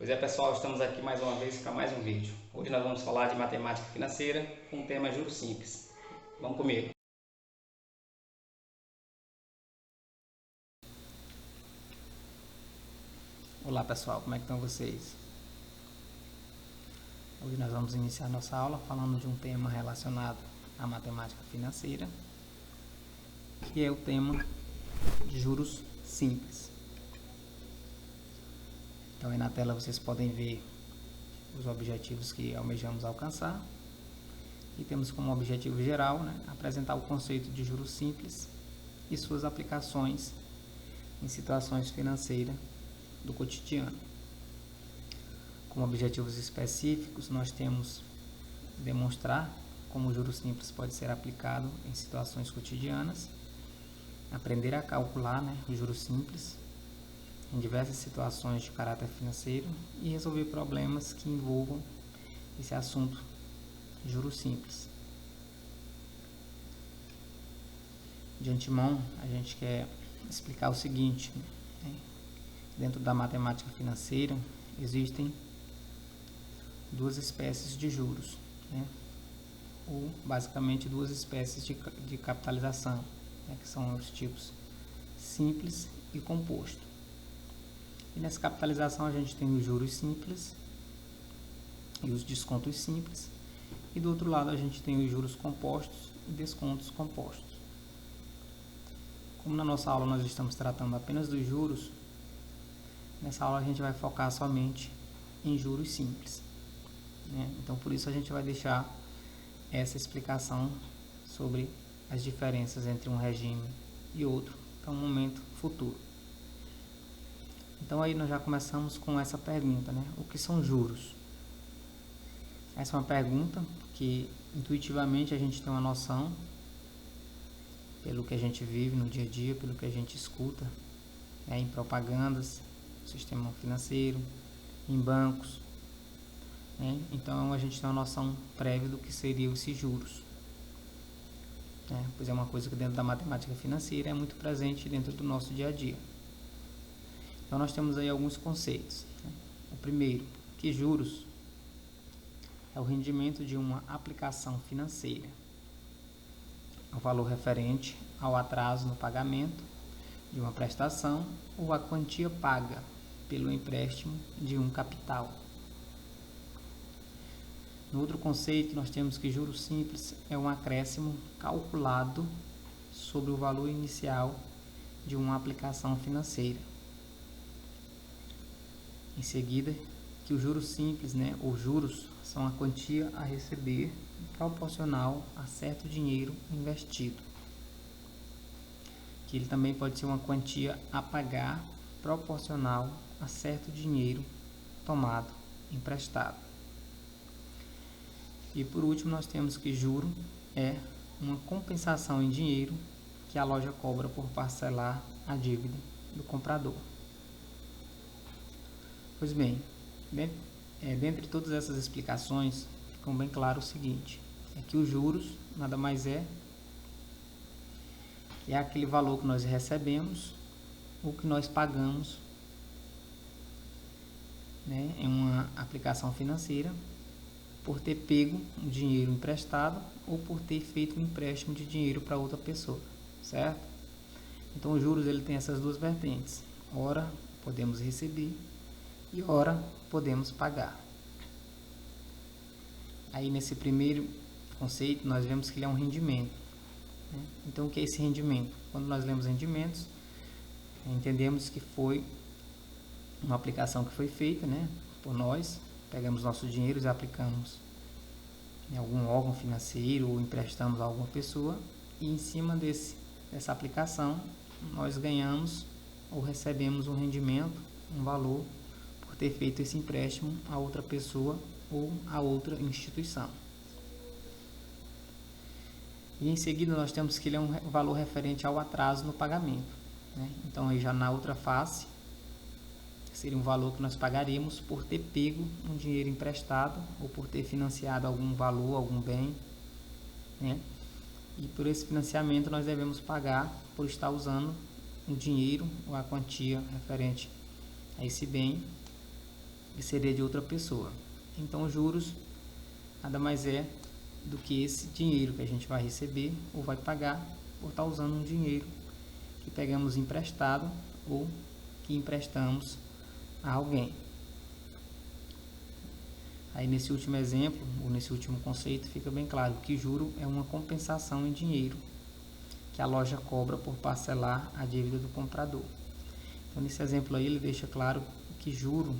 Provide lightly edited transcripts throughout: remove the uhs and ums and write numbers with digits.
Pois é, pessoal, estamos aqui mais uma vez para mais um vídeo. Hoje nós vamos falar de matemática financeira com o tema juros simples. Vamos comigo. Olá pessoal, como é que estão vocês? Hoje nós vamos iniciar nossa aula falando de um tema relacionado à matemática financeira, que é o tema de juros simples. Então aí na tela vocês podem ver os objetivos que almejamos alcançar e temos como objetivo geral, apresentar o conceito de juros simples e suas aplicações em situações financeiras do cotidiano. Como objetivos específicos, nós temos demonstrar como o juros simples pode ser aplicado em situações cotidianas, aprender a calcular os juros simples em diversas situações de caráter financeiro e resolver problemas que envolvam esse assunto, juros simples. De antemão, a gente quer explicar o seguinte, dentro da matemática financeira existem duas espécies de juros, ou basicamente duas espécies de capitalização, que são os tipos simples e composto. E nessa capitalização a gente tem os juros simples e os descontos simples, e do outro lado a gente tem os juros compostos e descontos compostos. Como na nossa aula nós estamos tratando apenas dos juros, nessa aula a gente vai focar somente em juros simples. Então por isso a gente vai deixar essa explicação sobre as diferenças entre um regime e outro para um momento futuro. Então aí nós já começamos com essa pergunta, o que são juros? Essa é uma pergunta que intuitivamente a gente tem uma noção pelo que a gente vive no dia a dia, pelo que a gente escuta em propagandas, no sistema financeiro, em bancos. Então a gente tem uma noção prévia do que seriam esses juros. Pois é uma coisa que dentro da matemática financeira é muito presente dentro do nosso dia a dia. Então nós temos aí alguns conceitos. O primeiro, que juros é o rendimento de uma aplicação financeira, o valor referente ao atraso no pagamento de uma prestação ou a quantia paga pelo empréstimo de um capital. No outro conceito, nós temos que juros simples é um acréscimo calculado sobre o valor inicial de uma aplicação financeira. Em seguida, que os juros simples, ou juros, são a quantia a receber proporcional a certo dinheiro investido. Que ele também pode ser uma quantia a pagar proporcional a certo dinheiro tomado, emprestado. E por último, nós temos que juro é uma compensação em dinheiro que a loja cobra por parcelar a dívida do comprador. Pois bem, dentre todas essas explicações, ficou bem claro o seguinte, é que os juros nada mais é aquele valor que nós recebemos ou que nós pagamos em uma aplicação financeira por ter pego um dinheiro emprestado ou por ter feito um empréstimo de dinheiro para outra pessoa, certo? Então os juros ele tem essas duas vertentes, ora podemos receber e ora podemos pagar. Aí nesse primeiro conceito nós vemos que ele é um rendimento. Então o que é esse rendimento? Quando nós lemos rendimentos, entendemos que foi uma aplicação que foi feita por nós, pegamos nossos dinheiros e aplicamos em algum órgão financeiro ou emprestamos a alguma pessoa e em cima dessa aplicação nós ganhamos ou recebemos um rendimento, um valor por ter feito esse empréstimo a outra pessoa ou a outra instituição. E em seguida nós temos que ele é um valor referente ao atraso no pagamento. Então aí já na outra face seria um valor que nós pagaríamos por ter pego um dinheiro emprestado ou por ter financiado algum valor, algum bem. E por esse financiamento nós devemos pagar por estar usando o dinheiro ou a quantia referente a esse bem seria de outra pessoa. Então, os juros nada mais é do que esse dinheiro que a gente vai receber ou vai pagar por estar usando um dinheiro que pegamos emprestado ou que emprestamos a alguém. Aí nesse último exemplo, ou nesse último conceito, fica bem claro que juro é uma compensação em dinheiro que a loja cobra por parcelar a dívida do comprador. Então nesse exemplo aí ele deixa claro que juro,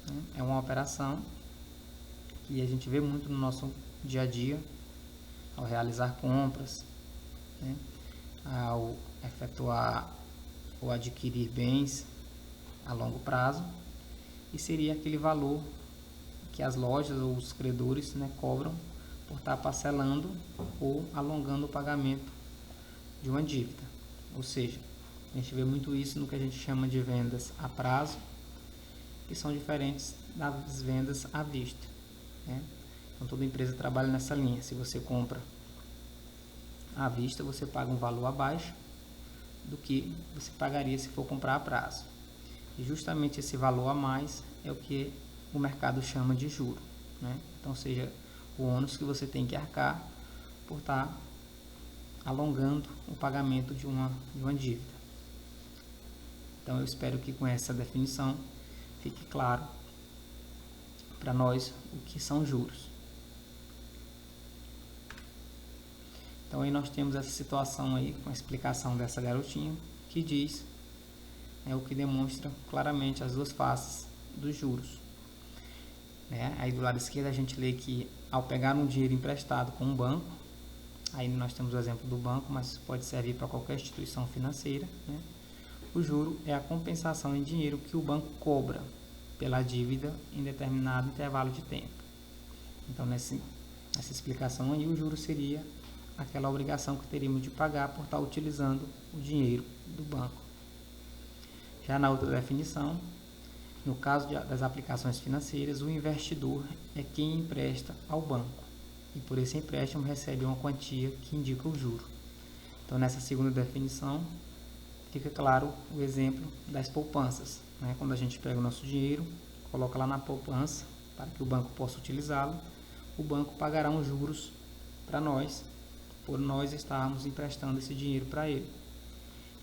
né, é uma operação que a gente vê muito no nosso dia a dia, ao realizar compras, né, ao efetuar ou adquirir bens a longo prazo, e seria aquele valor que as lojas ou os credores, né, cobram por estar parcelando ou alongando o pagamento de uma dívida. Ou seja, a gente vê muito isso no que a gente chama de vendas a prazo, que são diferentes das vendas à vista, né? Então toda empresa trabalha nessa linha. Se você compra à vista, você paga um valor abaixo do que você pagaria se for comprar a prazo. E justamente esse valor a mais é o que o mercado chama de juro, né? Então seja o ônus que você tem que arcar por estar alongando o pagamento de uma dívida. Então eu espero que com essa definição fique claro para nós o que são juros. Então aí nós temos essa situação aí com a explicação dessa garotinha que diz, o que demonstra claramente as duas faces dos juros. Aí do lado esquerdo a gente lê que ao pegar um dinheiro emprestado com um banco, aí nós temos o exemplo do banco, mas pode servir para qualquer instituição financeira, né? O juro é a compensação em dinheiro que o banco cobra pela dívida em determinado intervalo de tempo. Então nessa explicação aí o juro seria aquela obrigação que teríamos de pagar por estar utilizando o dinheiro do banco. Já na outra definição, no caso das aplicações financeiras, o investidor é quem empresta ao banco e por esse empréstimo recebe uma quantia que indica o juro. Então nessa segunda definição fica claro o exemplo das poupanças, né? Quando a gente pega o nosso dinheiro, coloca lá na poupança para que o banco possa utilizá-lo, o banco pagará uns juros para nós, por nós estarmos emprestando esse dinheiro para ele.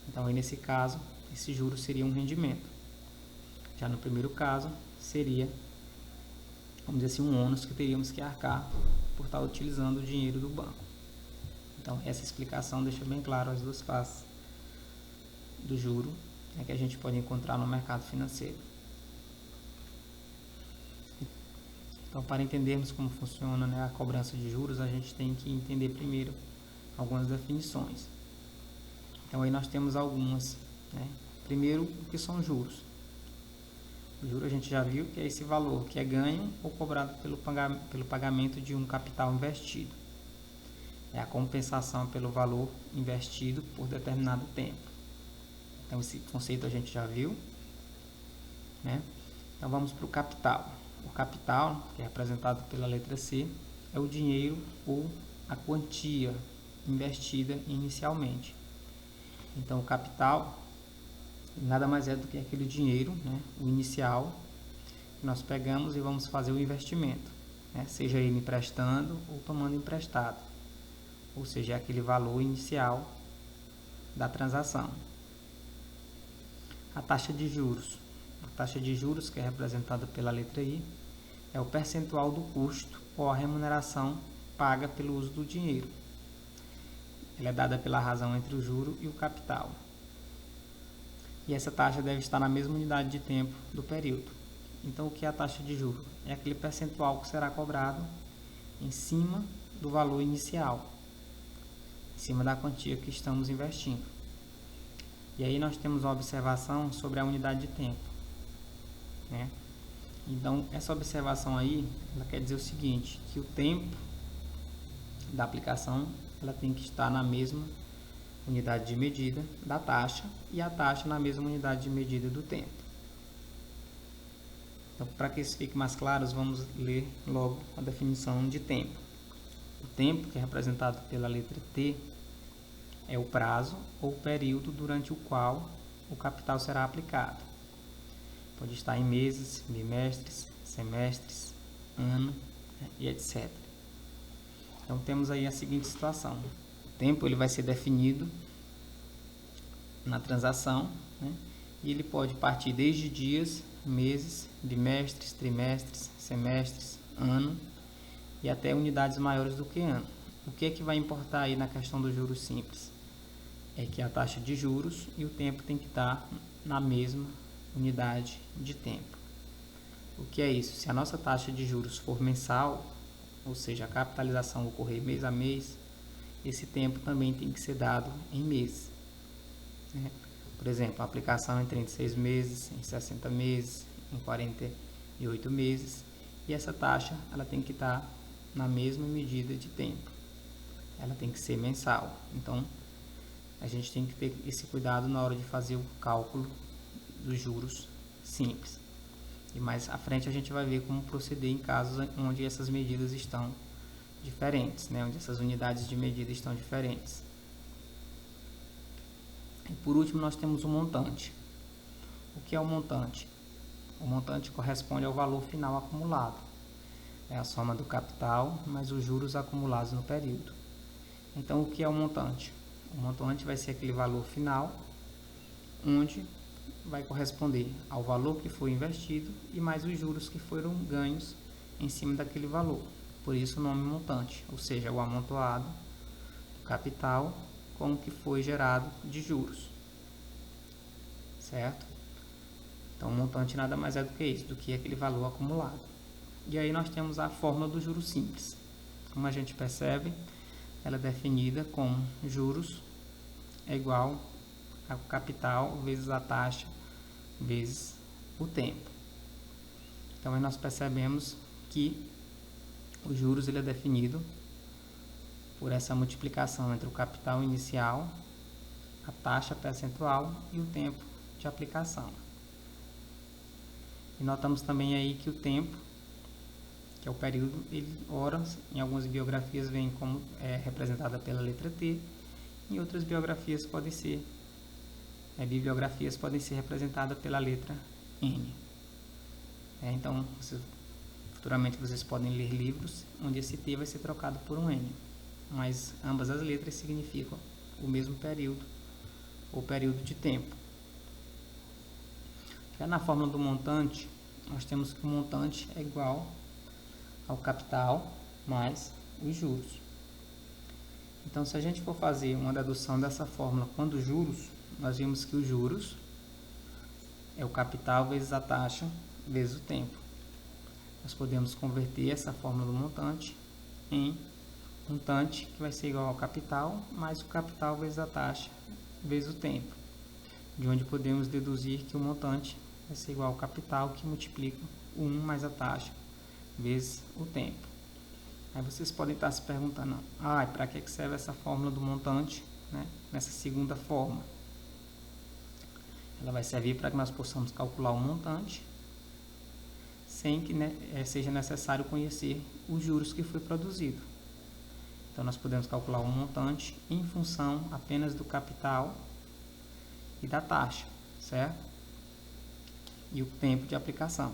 Então aí nesse caso, esse juro seria um rendimento. Já no primeiro caso, seria, vamos dizer assim, um ônus que teríamos que arcar por estar utilizando o dinheiro do banco. Então essa explicação deixa bem claro as duas faces do juro, que a gente pode encontrar no mercado financeiro. Então, para entendermos como funciona, a cobrança de juros, a gente tem que entender primeiro algumas definições. Então aí nós temos algumas, Primeiro, o que são juros? O juro a gente já viu que é esse valor que é ganho ou cobrado pelo pagamento de um capital investido. É a compensação pelo valor investido por determinado tempo. Então esse conceito a gente já viu, Então vamos para o capital. O capital, que é representado pela letra C, é o dinheiro ou a quantia investida inicialmente. Então o capital nada mais é do que aquele dinheiro, o inicial, que nós pegamos e vamos fazer o investimento, seja ele emprestando ou tomando emprestado, ou seja, aquele valor inicial da transação. A taxa de juros. A taxa de juros, que é representada pela letra I, é o percentual do custo ou a remuneração paga pelo uso do dinheiro. Ela é dada pela razão entre o juro e o capital. E essa taxa deve estar na mesma unidade de tempo do período. Então, o que é a taxa de juros? É aquele percentual que será cobrado em cima do valor inicial, em cima da quantia que estamos investindo. E aí nós temos uma observação sobre a unidade de tempo, Então, essa observação aí, ela quer dizer o seguinte, que o tempo da aplicação, ela tem que estar na mesma unidade de medida da taxa e a taxa na mesma unidade de medida do tempo. Então, para que isso fique mais claro, vamos ler logo a definição de tempo. O tempo, que é representado pela letra T, é o prazo ou período durante o qual o capital será aplicado. pode estar em meses, bimestres, semestres, ano, né, e etc. Então temos aí a seguinte situação: o tempo ele vai ser definido na transação, né, e ele pode partir desde dias, meses, bimestres, trimestres, semestres, ano e até unidades maiores do que ano. O que é que vai importar aí na questão dos juros simples? É que a taxa de juros e o tempo tem que estar na mesma unidade de tempo. O que é isso? Se a nossa taxa de juros for mensal, ou seja, a capitalização ocorrer mês a mês, esse tempo também tem que ser dado em meses, né? Por exemplo, a aplicação em 36 meses, em 60 meses, em 48 meses, e essa taxa ela tem que estar na mesma medida de tempo. Ela tem que ser mensal. Então, a gente tem que ter esse cuidado na hora de fazer o cálculo dos juros simples. E mais à frente a gente vai ver como proceder em casos onde essas medidas estão diferentes, né? Onde essas unidades de medida estão diferentes. E por último nós temos o montante. O que é o montante? O montante corresponde ao valor final acumulado. É a soma do capital mais os juros acumulados no período. Então o que é o montante? O montante vai ser aquele valor final, onde vai corresponder ao valor que foi investido e mais os juros que foram ganhos em cima daquele valor. Por isso o nome montante, ou seja, o amontoado do capital com o que foi gerado de juros. Certo? Então o montante nada mais é do que isso, do que aquele valor acumulado. E aí nós temos a fórmula do juros simples. Como a gente percebe, ela é definida como juros é igual ao capital vezes a taxa vezes o tempo. Então aí nós percebemos que os juros ele é definido por essa multiplicação entre o capital inicial, a taxa percentual e o tempo de aplicação. E notamos também aí que o tempo, que é o período, ele ora em algumas biografias vem como representada pela letra T, em outras biografias bibliografias podem ser representadas pela letra N. Então, futuramente vocês podem ler livros onde esse T vai ser trocado por um N, mas ambas as letras significam o mesmo período ou período de tempo. Já na fórmula do montante, nós temos que o montante é igual ao capital mais os juros. Então, se a gente for fazer uma dedução dessa fórmula com dos juros, nós vimos que os juros é o capital vezes a taxa vezes o tempo. Nós podemos converter essa fórmula do montante em montante, que vai ser igual ao capital mais o capital vezes a taxa vezes o tempo, de onde podemos deduzir que o montante vai ser igual ao capital que multiplica o 1 mais a taxa vezes o tempo. Aí vocês podem estar se perguntando, para que serve essa fórmula do montante, né, nessa segunda forma? Ela vai servir para que nós possamos calcular o montante sem que seja necessário conhecer os juros que foi produzido. Então nós podemos calcular o montante em função apenas do capital e da taxa, certo? E o tempo de aplicação.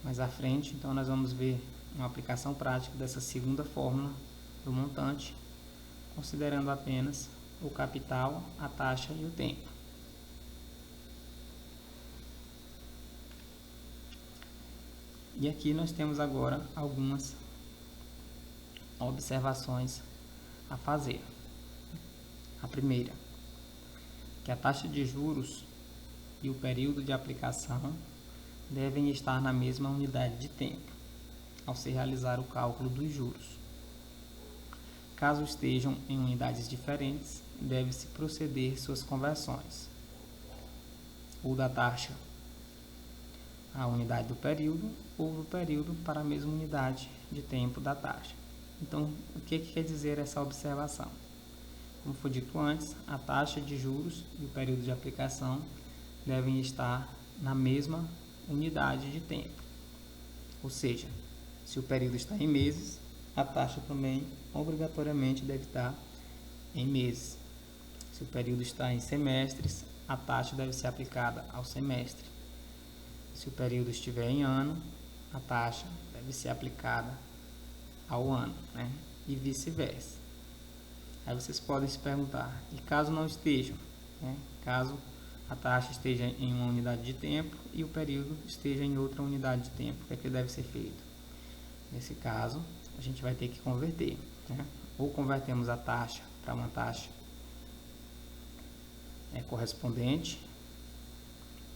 Mais à frente, então, nós vamos ver uma aplicação prática dessa segunda fórmula do montante, considerando apenas o capital, a taxa e o tempo. E aqui nós temos agora algumas observações a fazer. A primeira, que a taxa de juros e o período de aplicação devem estar na mesma unidade de tempo, ao se realizar o cálculo dos juros. Caso estejam em unidades diferentes, deve-se proceder suas conversões, ou da taxa à unidade do período, ou do período para a mesma unidade de tempo da taxa. Então, o que quer dizer essa observação? Como foi dito antes, a taxa de juros e o período de aplicação devem estar na mesma unidade de tempo. Ou seja, se o período está em meses, a taxa também obrigatoriamente deve estar em meses. Se o período está em semestres, a taxa deve ser aplicada ao semestre. Se o período estiver em ano, a taxa deve ser aplicada ao ano, né? E vice-versa. Aí vocês podem se perguntar, e caso não estejam, né? Caso a taxa esteja em uma unidade de tempo e o período esteja em outra unidade de tempo, o que é que deve ser feito? Nesse caso, a gente vai ter que converter, né? Ou convertemos a taxa para uma taxa correspondente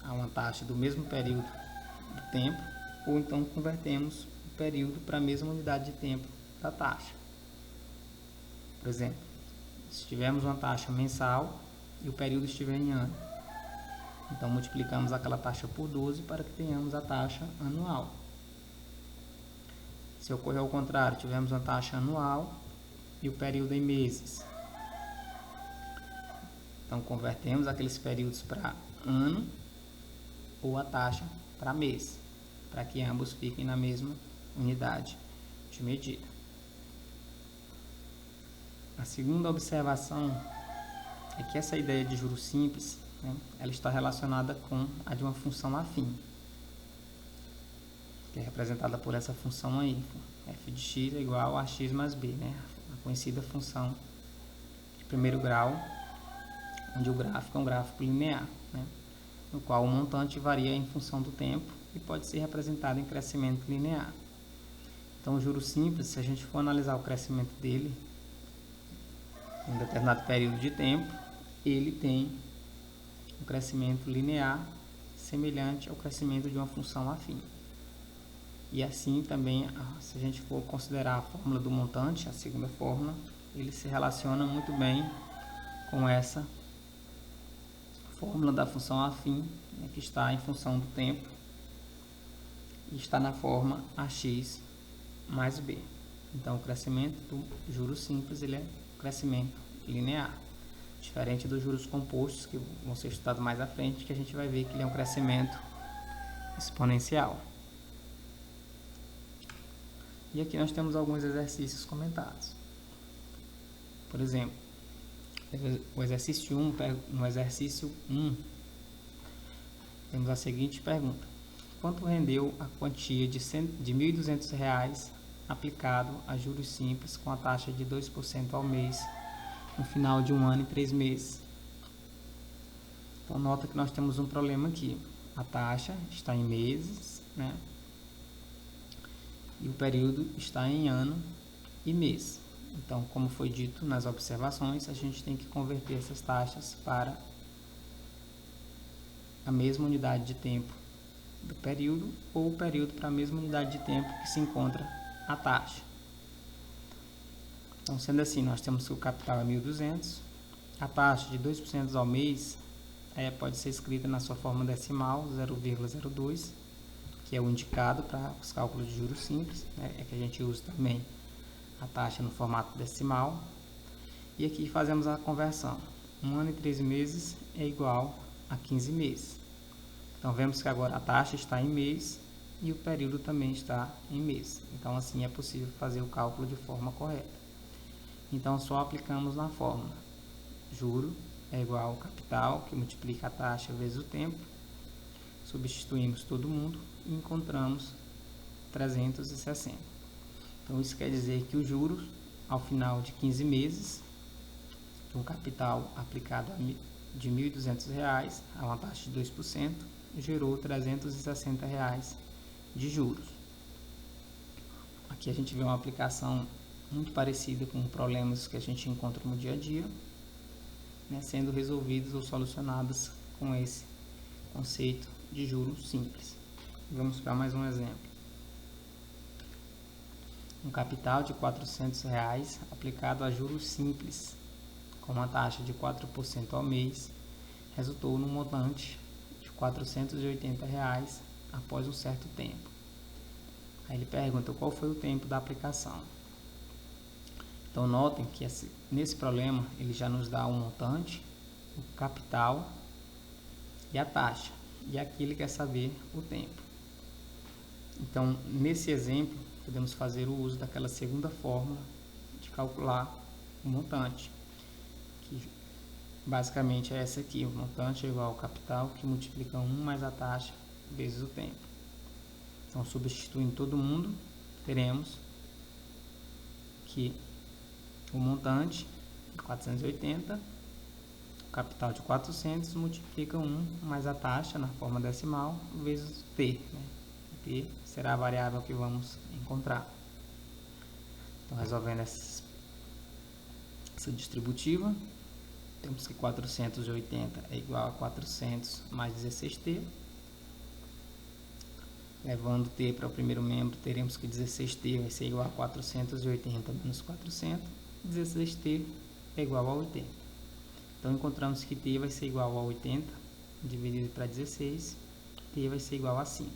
a uma taxa do mesmo período do tempo, ou então convertemos o período para a mesma unidade de tempo da taxa. Por exemplo, se tivermos uma taxa mensal e o período estiver em ano, então multiplicamos aquela taxa por 12 para que tenhamos a taxa anual. Se ocorrer ao contrário, tivermos uma taxa anual e o período em meses, então convertemos aqueles períodos para ano ou a taxa para mês, para que ambos fiquem na mesma unidade de medida. A segunda observação é que essa ideia de juros simples, né, ela está relacionada com a de uma função afim, que é representada por essa função aí, f de x é igual a x mais b, né, a conhecida função de primeiro grau, onde o gráfico é um gráfico linear, né, no qual o montante varia em função do tempo e pode ser representado em crescimento linear. Então, o juro simples, se a gente for analisar o crescimento dele em um determinado período de tempo, ele tem um crescimento linear semelhante ao crescimento de uma função afim. E assim também, se a gente for considerar a fórmula do montante, a segunda fórmula, ele se relaciona muito bem com essa fórmula da função afim, né, que está em função do tempo e está na forma ax mais b. Então, o crescimento do juros simples ele é crescimento linear, diferente dos juros compostos, que vão ser estudados mais à frente, que a gente vai ver que ele é um crescimento exponencial. E aqui nós temos alguns exercícios comentados. Por exemplo, o exercício 1, no exercício 1, temos a seguinte pergunta: quanto rendeu a quantia de R$ 1.200 aplicado a juros simples com a taxa de 2% ao mês no final de um ano e 3 meses? Então, nota que nós temos um problema aqui. A taxa está em meses, né? E o período está em ano e mês. Então, como foi dito nas observações, a gente tem que converter essas taxas para a mesma unidade de tempo do período ou o período para a mesma unidade de tempo que se encontra a taxa. Então, sendo assim, nós temos que o capital é 1.200, a taxa de 2% ao mês pode ser escrita na sua forma decimal, 0,02, que é o indicado para os cálculos de juros simples, né? É que a gente usa também a taxa no formato decimal. E aqui fazemos a conversão. 1 ano e 3 meses é igual a 15 meses. Então, vemos que agora a taxa está em mês e o período também está em mês. Então, assim é possível fazer o cálculo de forma correta. Então, só aplicamos na fórmula. Juro é igual ao capital, que multiplica a taxa vezes o tempo. Substituímos todo mundo e encontramos 360. Então, isso quer dizer que os juros, ao final de 15 meses, um capital aplicado de R$ 1.200 a uma taxa de 2%, gerou R$ 360 de juros. Aqui a gente vê uma aplicação muito parecida com problemas que a gente encontra no dia a dia, né, sendo resolvidos ou solucionados com esse conceito de juros simples. Vamos para mais um exemplo. Um capital de R$ 400 aplicado a juros simples, com uma taxa de 4% ao mês, resultou num montante de R$ 480 após um certo tempo. Aí ele pergunta qual foi o tempo da aplicação. Então, notem que nesse problema ele já nos dá o montante, o capital e a taxa. E aqui ele quer saber o tempo. Então, nesse exemplo, podemos fazer o uso daquela segunda fórmula de calcular o montante, que basicamente é essa aqui: o montante é igual ao capital, que multiplica 1 mais a taxa vezes o tempo. Então, substituindo todo mundo, teremos que o montante de 480, o capital de 400, multiplica 1 mais a taxa na forma decimal vezes t. Né? T será a variável que vamos encontrar. Então, resolvendo essa distributiva, temos que 480 é igual a 400 mais 16t. Levando t para o primeiro membro, teremos que 16t vai ser igual a 480 menos 400. 16t é igual a 80. Então, encontramos que t vai ser igual a 80 dividido para 16. T vai ser igual a 5.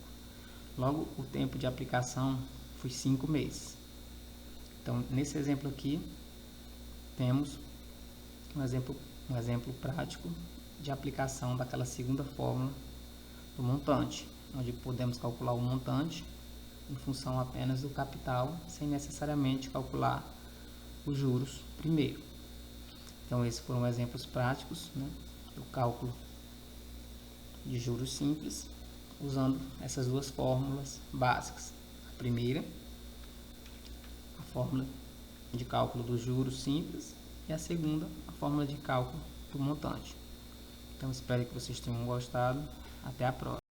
Logo, o tempo de aplicação foi 5 meses. Então, nesse exemplo aqui, temos um exemplo prático de aplicação daquela segunda fórmula do montante, onde podemos calcular o montante em função apenas do capital, sem necessariamente calcular os juros primeiro. Então, esses foram exemplos práticos, né, do cálculo de juros simples, usando essas duas fórmulas básicas. A primeira, a fórmula de cálculo dos juros simples, e a segunda, a fórmula de cálculo do montante. Então, espero que vocês tenham gostado. Até a próxima.